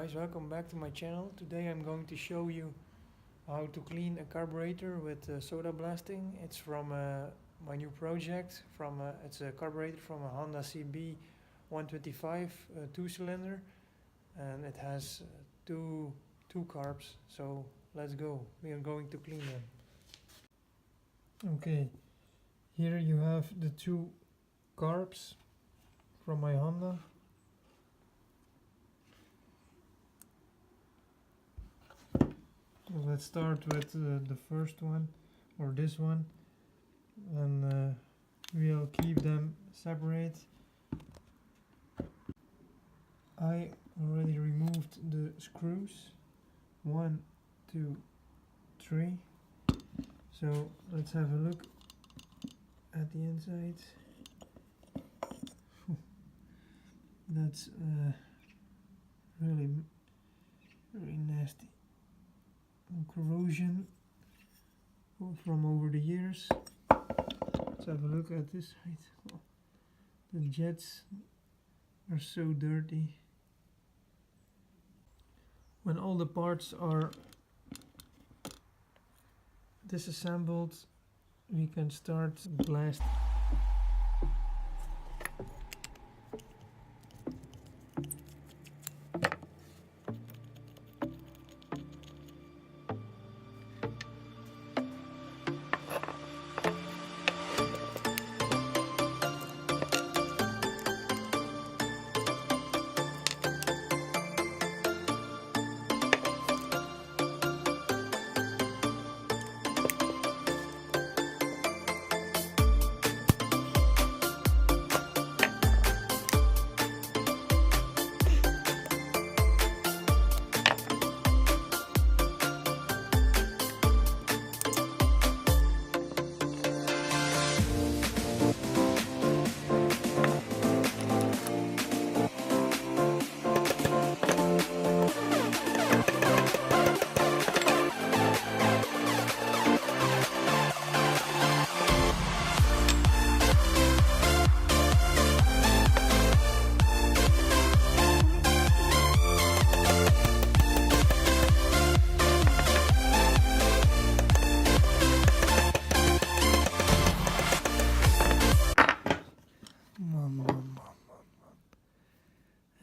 Guys, welcome back to my channel. Today I'm going to show you how to clean a carburetor with soda blasting. It's from my new project. It's a carburetor from a Honda CB 125 2-cylinder, and it has two carbs. So let's go. We are going to clean them. Okay, here you have the two carbs from my Honda. Let's start with the first one, or this one, and we'll keep them separate. I already removed the screws, 1, 2, 3. So let's have a look at the inside. That's really nasty. Corrosion from over the years. Let's have a look at this side. Oh, the jets are so dirty. When all the parts are disassembled, we can start blasting.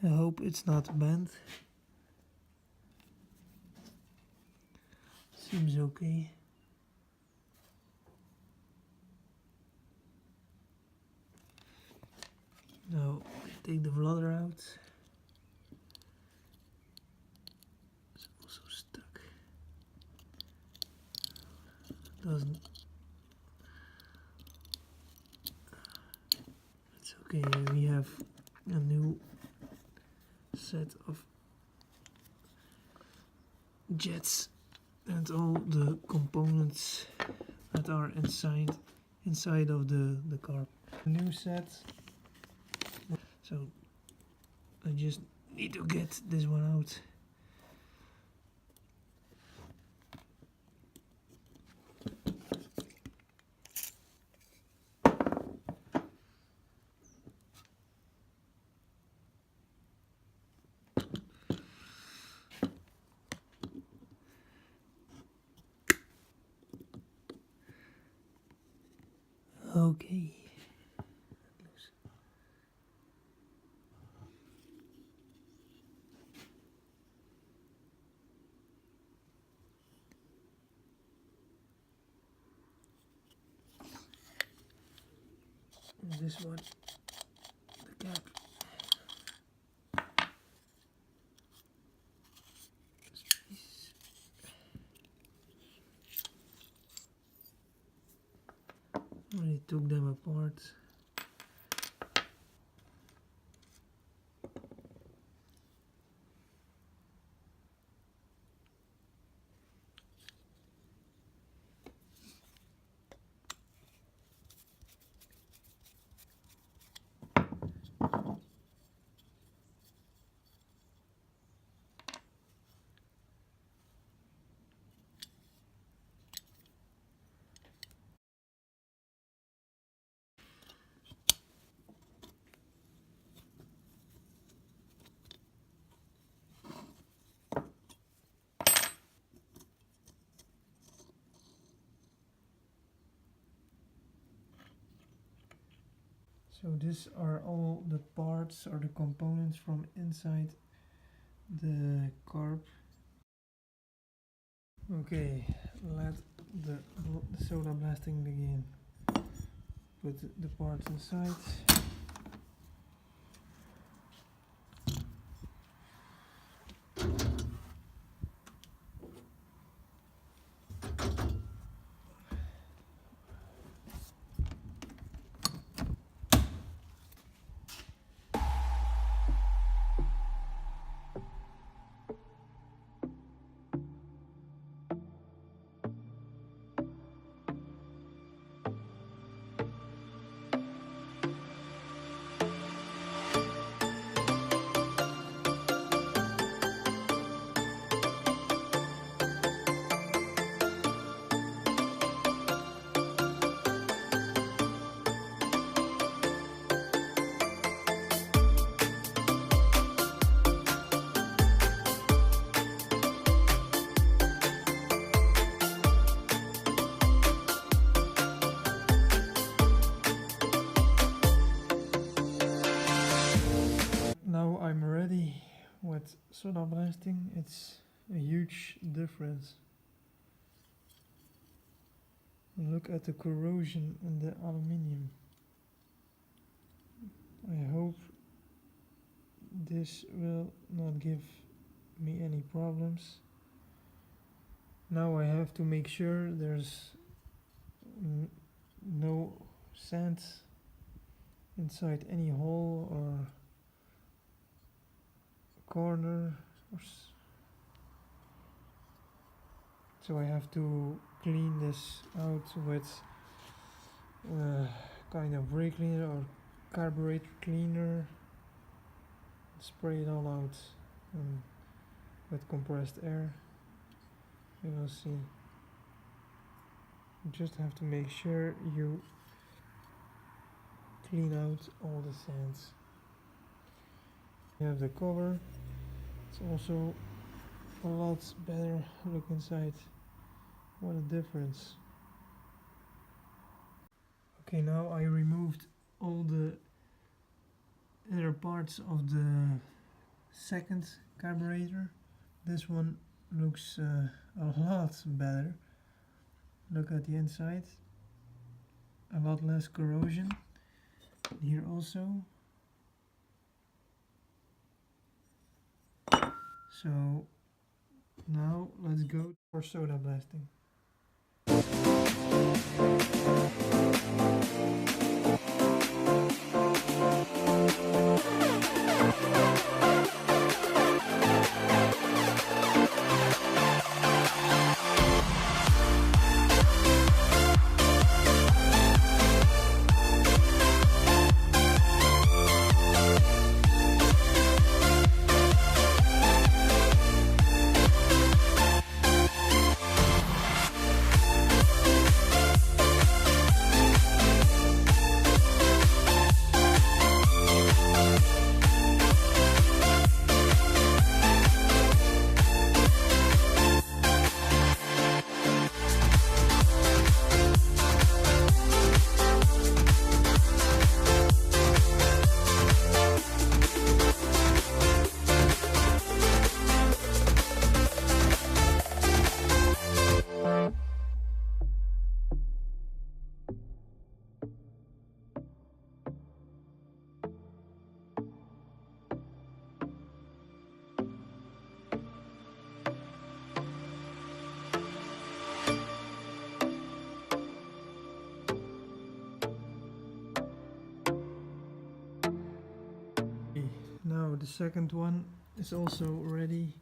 I hope it's not bent. Seems okay. Now take the blotter out. It's also stuck. Doesn't. It's okay. We have a new set of jets and all the components that are inside of the car. New set. So I just need to get this one out. Okay. This one, the cap. This piece. Already took them apart. So these are all the parts or the components from inside the carb. Okay, let the soda blasting begin. Put the parts inside. Now I'm ready with soda blasting. It's a huge difference. Look at the corrosion in the aluminium. I hope this will not give me any problems. Now I have to make sure there's no sand inside any hole or corner, so I have to clean this out with kind of brake cleaner or carburetor cleaner, spray it all out with compressed air. You will see. You just have to make sure you clean out all the sands. You have the cover. It's also a lot better. Look inside. What a difference. Okay, now I removed all the inner parts of the second carburetor. This one looks a lot better. Look at the inside. A lot less corrosion. Here also. So now let's go for soda blasting. Now the second one is also ready.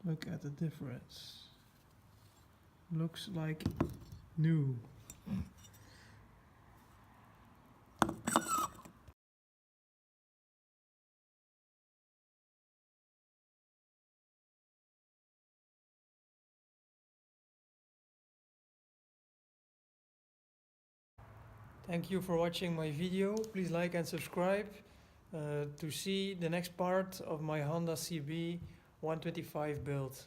Look at the difference. Looks like new. Thank you for watching my video. Please like and subscribe to see the next part of my Honda CB 125 build.